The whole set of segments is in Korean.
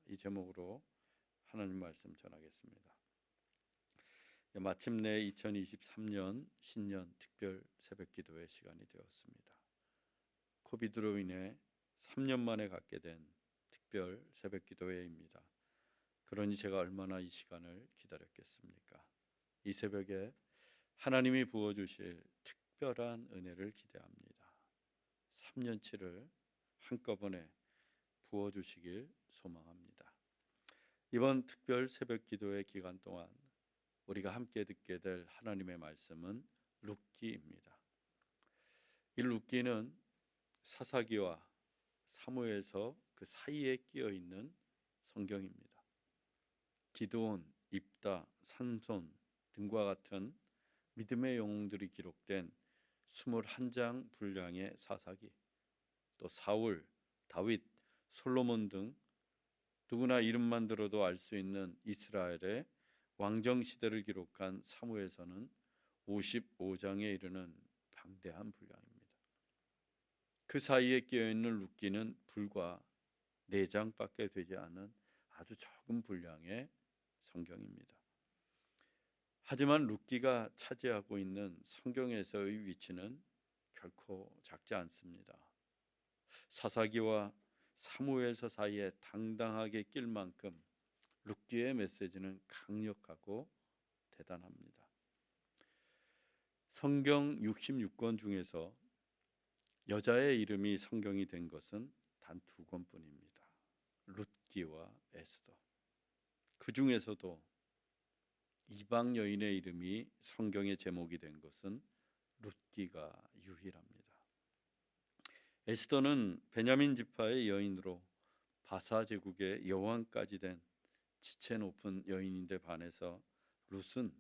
이 제목으로 하나님 말씀 전하겠습니다. 마침내 2023년 신년 특별 새벽기도의 시간이 되었습니다. 코비드로 인해 3년 만에 갖게 된 특별 새벽기도회입니다. 그러니 제가 얼마나 이 시간을 기다렸겠습니까? 이 새벽에 하나님이 부어주실 특별한 은혜를 기대합니다. 3년치를 한꺼번에 부어주시길 소망합니다. 이번 특별 새벽기도회 기간 동안 우리가 함께 듣게 될 하나님의 말씀은 룻기입니다. 이 룻기는 사사기와 사무엘서 그 사이에 끼어 있는 성경입니다. 기드온, 입다, 산손 등과 같은 믿음의 영웅들이 기록된 21장 분량의 사사기, 또 사울, 다윗, 솔로몬 등 누구나 이름만 들어도 알 수 있는 이스라엘의 왕정 시대를 기록한 사무엘서는 55장에 이르는 방대한 분량입니다. 그 사이에 끼어 있는 룻기는 불과 4장밖에 되지 않은 아주 적은 분량의 성경입니다. 하지만 룻기가 차지하고 있는 성경에서의 위치는 결코 작지 않습니다. 사사기와 사무엘서 사이에 당당하게 낄 만큼 룻기의 메시지는 강력하고 대단합니다. 성경 66권 중에서 여자의 이름이 성경이 된 것은 단 2권뿐입니다. 룻기와 에스더. 그 중에서도 이방 여인의 이름이 성경의 제목이 된 것은 룻기가 유일합니다. 에스더는 베냐민 지파의 여인으로 바사 제국의 여왕까지 된 지체 높은 여인인데 반해서 룻은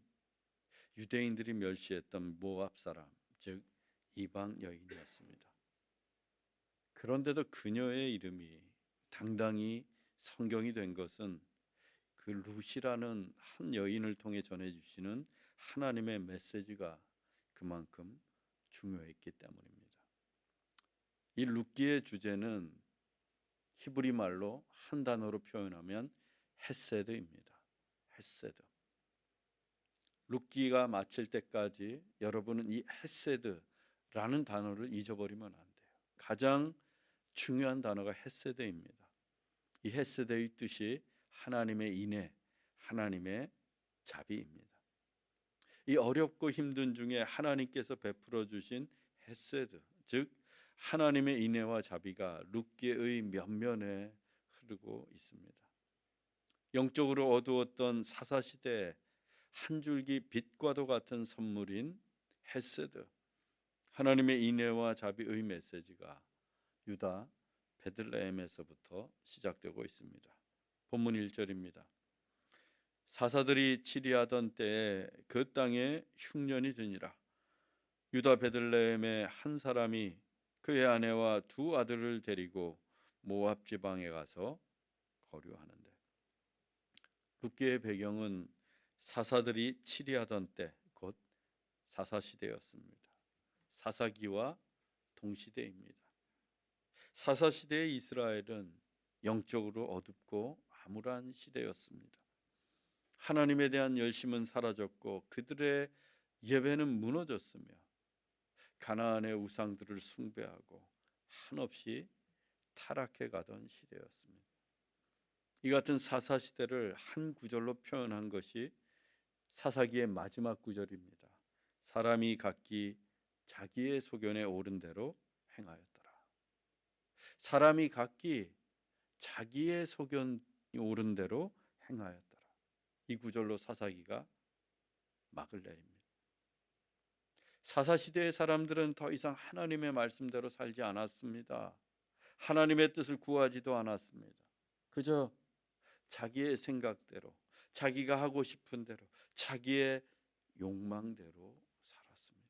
유대인들이 멸시했던 모압 사람, 즉 이방 여인이었습니다. 그런데도 그녀의 이름이 당당히 성경이 된 것은 그 룻이라는 한 여인을 통해 전해주시는 하나님의 메시지가 그만큼 중요했기 때문입니다. 이 룻기의 주제는 히브리 말로 한 단어로 표현하면 헤세드입니다. 헤세드. 룻기가 마칠 때까지 여러분은 이 헤세드라는 단어를 잊어버리면 안 돼요. 가장 중요한 단어가 헤세드입니다. 이 헤세드의 뜻이 하나님의 인애, 하나님의 자비입니다. 이 어렵고 힘든 중에 하나님께서 베풀어 주신 헤세드, 즉 하나님의 인애와 자비가 룻기의 면면에 흐르고 있습니다. 영적으로 어두웠던 사사시대에 한 줄기 빛과도 같은 선물인 헤세드, 하나님의 인애와 자비의 메시지가 유다 베들레헴에서부터 시작되고 있습니다. 본문 1절입니다. 사사들이 치리하던 때에 그 땅에 흉년이 드니라. 유다 베들레헴의 한 사람이 그의 아내와 2 아들을 데리고 모압 지방에 가서 거류하는데, 룻기의 배경은 사사들이 치리하던 때, 곧 사사시대였습니다. 사사기와 동시대입니다. 사사시대의 이스라엘은 영적으로 어둡고 암울한 시대였습니다. 하나님에 대한 열심은 사라졌고 그들의 예배는 무너졌으며 가나안의 우상들을 숭배하고 한없이 타락해 가던 시대였습니다. 이 같은 사사시대를 한 구절로 표현한 것이 사사기의 마지막 구절입니다. 사람이 각기 자기의 소견에 오른 대로 행하였더라. 사람이 각기 자기의 소견이 오른 대로 행하였더라. 이 구절로 사사기가 막을 내립니다. 사사시대의 사람들은 더 이상 하나님의 말씀대로 살지 않았습니다. 하나님의 뜻을 구하지도 않았습니다. 그저 자기의 생각대로, 자기가 하고 싶은 대로, 자기의 욕망대로 살았습니다.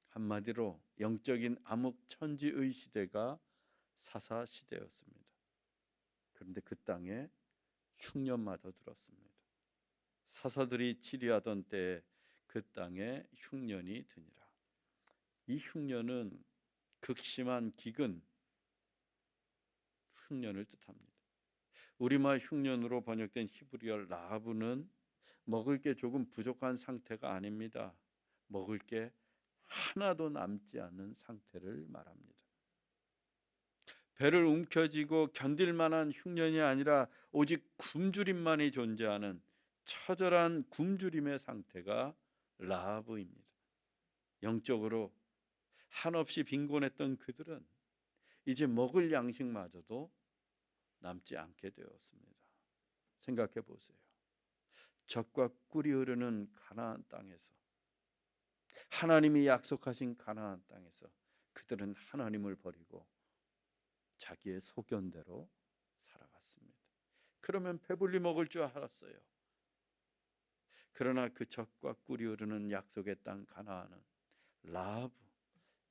한마디로 영적인 암흑천지의 시대가 사사시대였습니다. 그런데 그 땅에 흉년마저 들었습니다. 사사들이 치리하던 때에 그 땅에 흉년이 드니라. 이 흉년은 극심한 기근, 흉년을 뜻합니다. 우리말 흉년으로 번역된 히브리어 라하브는 먹을 게 조금 부족한 상태가 아닙니다. 먹을 게 하나도 남지 않는 상태를 말합니다. 배를 움켜쥐고 견딜 만한 흉년이 아니라 오직 굶주림만이 존재하는 처절한 굶주림의 상태가 라하브입니다. 영적으로 한없이 빈곤했던 그들은 이제 먹을 양식마저도 남지 않게 되었습니다. 생각해 보세요. 젖과 꿀이 흐르는 가나안 땅에서, 하나님이 약속하신 가나안 땅에서 그들은 하나님을 버리고 자기의 소견대로 살아갔습니다. 그러면 배불리 먹을 줄 알았어요. 그러나 그 젖과 꿀이 흐르는 약속의 땅 가나안은 라하브,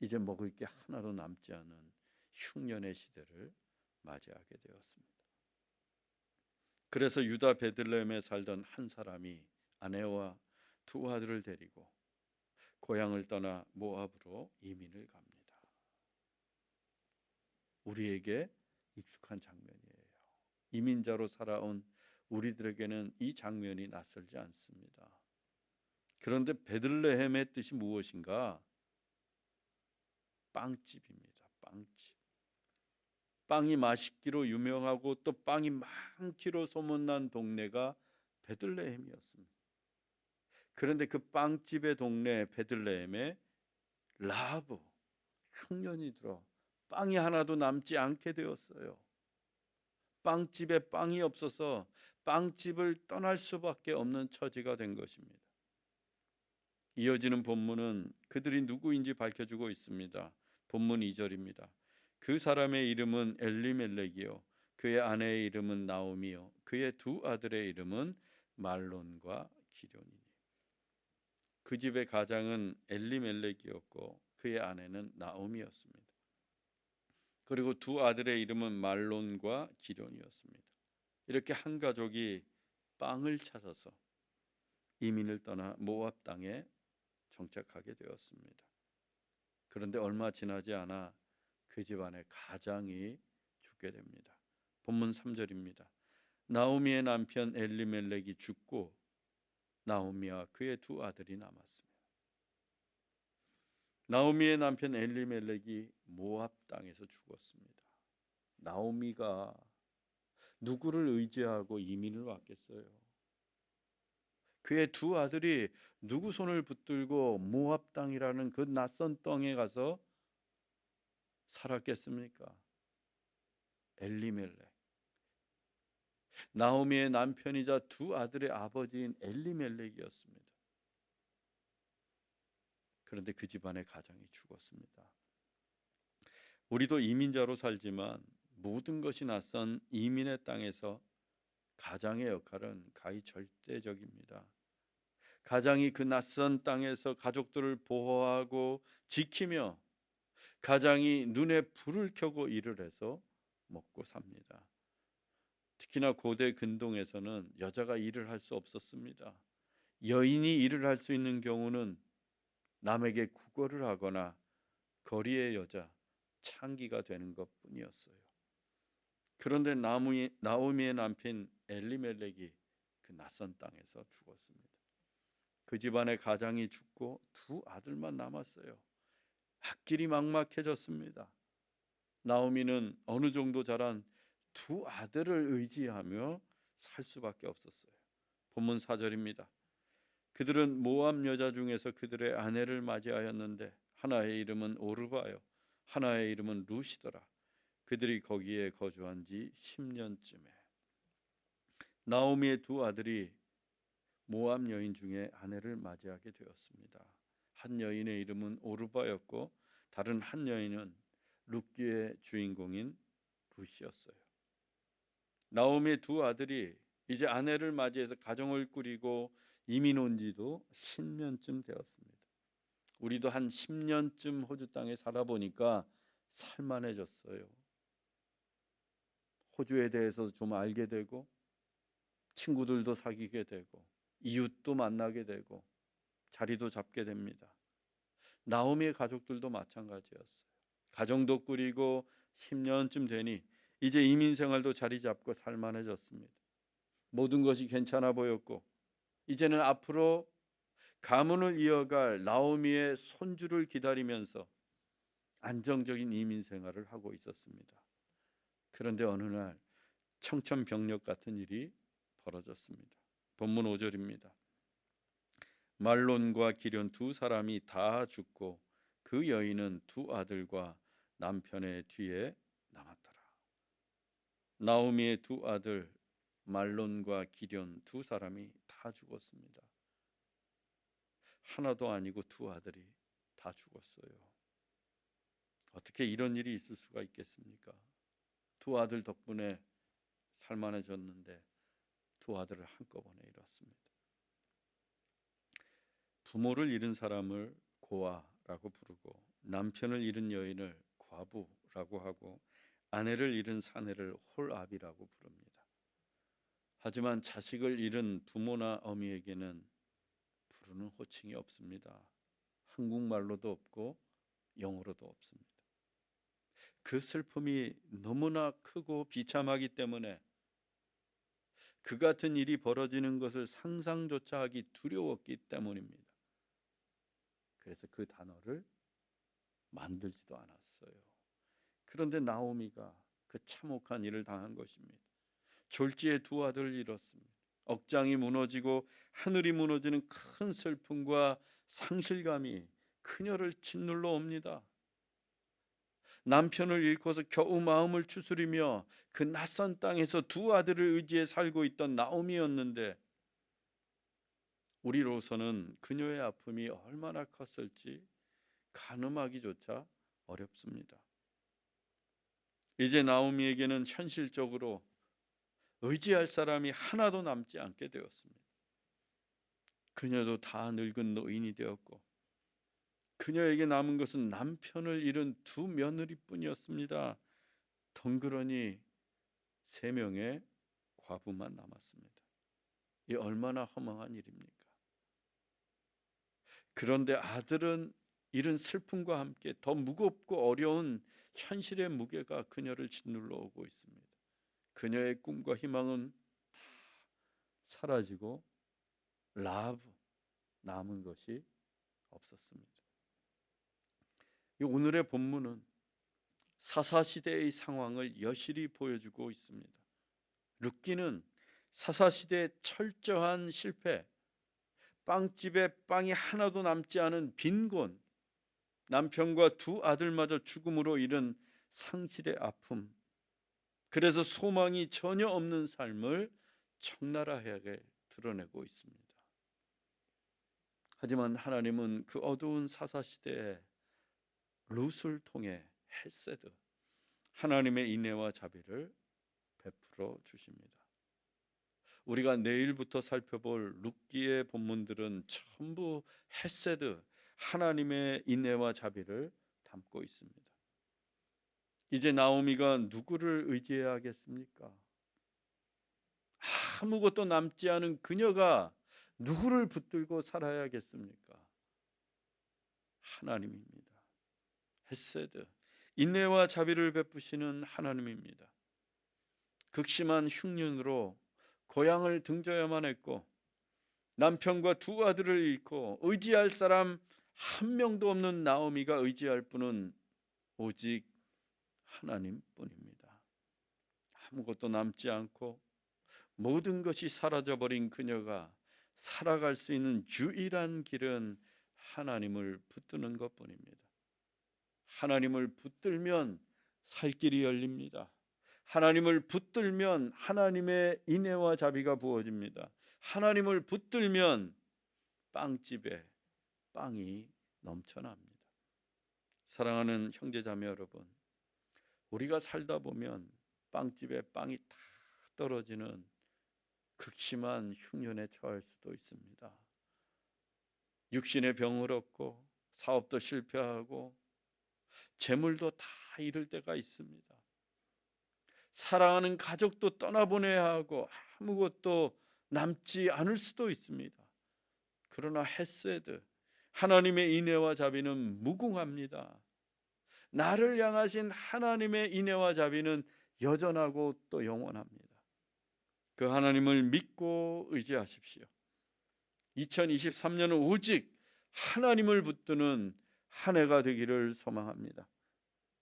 이제 먹을 게 하나도 남지 않은 흉년의 시대를 맞이하게 되었습니다. 그래서 유다 베들레헴에 살던 한 사람이 아내와 두 아들을 데리고 고향을 떠나 모압으로 이민을 갑니다. 우리에게 익숙한 장면이에요. 이민자로 살아온 우리들에게는 이 장면이 낯설지 않습니다. 그런데 베들레헴의 뜻이 무엇인가? 빵집입니다. 빵집. 빵이 맛있기로 유명하고 또 빵이 많기로 소문난 동네가 베들레헴이었습니다. 그런데 그 빵집의 동네 베들레헴에 라하브, 흉년이 들어 빵이 하나도 남지 않게 되었어요. 빵집에 빵이 없어서 빵집을 떠날 수밖에 없는 처지가 된 것입니다. 이어지는 본문은 그들이 누구인지 밝혀주고 있습니다. 본문 2절입니다. 그 사람의 이름은 엘리멜렉이요 그의 아내의 이름은 나오미요 그의 두 아들의 이름은 말론과 기련이니. 그 집의 가장은 엘리멜렉이었고 그의 아내는 나오미였습니다. 그리고 두 아들의 이름은 말론과 기련이었습니다. 이렇게 한 가족이 빵을 찾아서 이민을 떠나 모압 땅에 정착하게 되었습니다. 그런데 얼마 지나지 않아 그 집안의 가장이 죽게 됩니다. 본문 3절입니다. 나오미의 남편 엘리멜렉이 죽고 나오미와 그의 두 아들이 남았습니다. 나오미의 남편 엘리멜렉이 모압 땅에서 죽었습니다. 나오미가 누구를 의지하고 이민을 왔겠어요? 그의 두 아들이 누구 손을 붙들고 모압 땅이라는 그 낯선 땅에 가서 살았겠습니까? 엘리멜렉. 나오미의 남편이자 두 아들의 아버지인 엘리멜렉이었습니다. 그런데 그 집안의 가장이 죽었습니다. 우리도 이민자로 살지만 모든 것이 낯선 이민의 땅에서 가장의 역할은 가히 절대적입니다. 가장이 그 낯선 땅에서 가족들을 보호하고 지키며 가장이 눈에 불을 켜고 일을 해서 먹고 삽니다. 특히나 고대 근동에서는 여자가 일을 할 수 없었습니다. 여인이 일을 할 수 있는 경우는 남에게 구걸을 하거나 거리의 여자, 창기가 되는 것뿐이었어요. 그런데 나오미의 남편 엘리멜렉이 그 낯선 땅에서 죽었습니다. 그 집안의 가장이 죽고 두 아들만 남았어요. 앞길이 막막해졌습니다. 나오미는 어느 정도 자란 두 아들을 의지하며 살 수밖에 없었어요. 본문 4절입니다. 그들은 모압 여자 중에서 그들의 아내를 맞이하였는데 하나의 이름은 오르바요 하나의 이름은 루시더라. 그들이 거기에 거주한 지 10년쯤에 나오미의 두 아들이 모압 여인 중에 아내를 맞이하게 되었습니다. 한 여인의 이름은 오르바였고 다른 한 여인은 룻기의 주인공인 룻이었어요. 나오미의 두 아들이 이제 아내를 맞이해서 가정을 꾸리고 이민 온 지도 10년쯤 되었습니다. 우리도 한 10년쯤 호주 땅에 살아보니까 살만해졌어요. 호주에 대해서 좀 알게 되고 친구들도 사귀게 되고 이웃도 만나게 되고 자리도 잡게 됩니다. 나오미의 가족들도 마찬가지였어요. 가정도 꾸리고 10년쯤 되니 이제 이민 생활도 자리 잡고 살만해졌습니다. 모든 것이 괜찮아 보였고 이제는 앞으로 가문을 이어갈 나오미의 손주를 기다리면서 안정적인 이민 생활을 하고 있었습니다. 그런데 어느 날 청천벽력 같은 일이 벌어졌습니다. 본문 5절입니다. 말론과 기럨 두 사람이 다 죽고 그 여인은 두 아들과 남편의 뒤에 남았더라. 나오미의 두 아들 말론과 기럨 두 사람이 다 죽었습니다. 하나도 아니고 두 아들이 다 죽었어요. 어떻게 이런 일이 있을 수가 있겠습니까? 두 아들 덕분에 살만해졌는데 두 아들을 한꺼번에 잃었습니다. 부모를 잃은 사람을 고아라고 부르고 남편을 잃은 여인을 과부라고 하고 아내를 잃은 사내를 홀압이라고 부릅니다. 하지만 자식을 잃은 부모나 어미에게는 부르는 호칭이 없습니다. 한국말로도 없고 영어로도 없습니다. 그 슬픔이 너무나 크고 비참하기 때문에 그 같은 일이 벌어지는 것을 상상조차 하기 두려웠기 때문입니다. 그래서 그 단어를 만들지도 않았어요. 그런데 나오미가 그 참혹한 일을 당한 것입니다. 졸지에 두 아들을 잃었습니다. 억장이 무너지고 하늘이 무너지는 큰 슬픔과 상실감이 그녀를 짓눌러 옵니다. 남편을 잃고서 겨우 마음을 추스리며 그 낯선 땅에서 두 아들을 의지해 살고 있던 나오미였는데 우리로서는 그녀의 아픔이 얼마나 컸을지 가늠하기조차 어렵습니다. 이제 나오미에게는 현실적으로 의지할 사람이 하나도 남지 않게 되었습니다. 그녀도 다 늙은 노인이 되었고 그녀에게 남은 것은 남편을 잃은 두 며느리뿐이었습니다. 덩그러니 3명의 과부만 남았습니다. 이 얼마나 허망한 일입니까? 그런데 아들은 잃은 슬픔과 함께 더 무겁고 어려운 현실의 무게가 그녀를 짓눌러 오고 있습니다. 그녀의 꿈과 희망은 다 사라지고 라브 남은 것이 없었습니다. 오늘의 본문은 사사시대의 상황을 여실히 보여주고 있습니다. 룻기는 사사시대의 철저한 실패, 빵집에 빵이 하나도 남지 않은 빈곤, 남편과 두 아들마저 죽음으로 이른 상실의 아픔, 그래서 소망이 전혀 없는 삶을 적나라하게 드러내고 있습니다. 하지만 하나님은 그 어두운 사사시대에 룻을 통해 헤세드, 하나님의 인애와 자비를 베풀어 주십니다. 우리가 내일부터 살펴볼 룻기의 본문들은 전부 헤세드, 하나님의 인애와 자비를 담고 있습니다. 이제 나오미가 누구를 의지해야 하겠습니까? 아무것도 남지 않은 그녀가 누구를 붙들고 살아야겠습니까? 하나님입니다. 헤세드, 인애와 자비를 베푸시는 하나님입니다. 극심한 흉년으로 고향을 등져야만 했고 남편과 두 아들을 잃고 의지할 사람 한 명도 없는 나오미가 의지할 분은 오직 하나님뿐입니다. 아무것도 남지 않고 모든 것이 사라져버린 그녀가 살아갈 수 있는 유일한 길은 하나님을 붙드는 것뿐입니다. 하나님을 붙들면 살 길이 열립니다. 하나님을 붙들면 하나님의 인애와 자비가 부어집니다. 하나님을 붙들면 빵집에 빵이 넘쳐납니다. 사랑하는 형제자매 여러분, 우리가 살다 보면 빵집에 빵이 다 떨어지는 극심한 흉년에 처할 수도 있습니다. 육신의 병을 얻고 사업도 실패하고 재물도 다 잃을 때가 있습니다. 사랑하는 가족도 떠나보내야 하고 아무것도 남지 않을 수도 있습니다. 그러나 헤세드, 하나님의 인애와 자비는 무궁합니다. 나를 향하신 하나님의 인애와 자비는 여전하고 또 영원합니다. 그 하나님을 믿고 의지하십시오. 2023년은 오직 하나님을 붙드는 한 해가 되기를 소망합니다.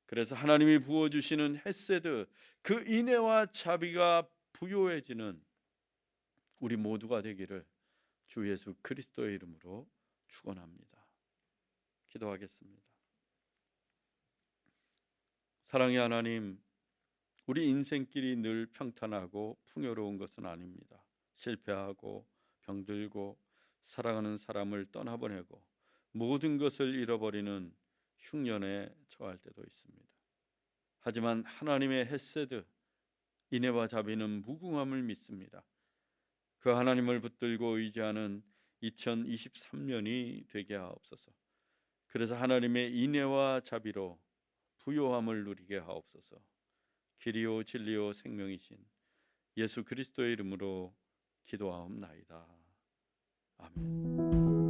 그래서 하나님이 부어주시는 헤세드, 그 인애와 자비가 부요해지는 우리 모두가 되기를 주 예수 그리스도의 이름으로 축원합니다. 기도하겠습니다. 사랑의 하나님, 우리 인생길이 늘 평탄하고 풍요로운 것은 아닙니다. 실패하고 병들고 사랑하는 사람을 떠나보내고 모든 것을 잃어버리는 흉년에 처할 때도 있습니다. 하지만 하나님의 헤세드, 인애와 자비는 무궁함을 믿습니다. 그 하나님을 붙들고 의지하는 2023년이 되게 하옵소서. 그래서 하나님의 인애와 자비로 부요함을 누리게 하옵소서. 길이요 진리요 생명이신 예수 그리스도의 이름으로 기도하옵나이다. 아멘.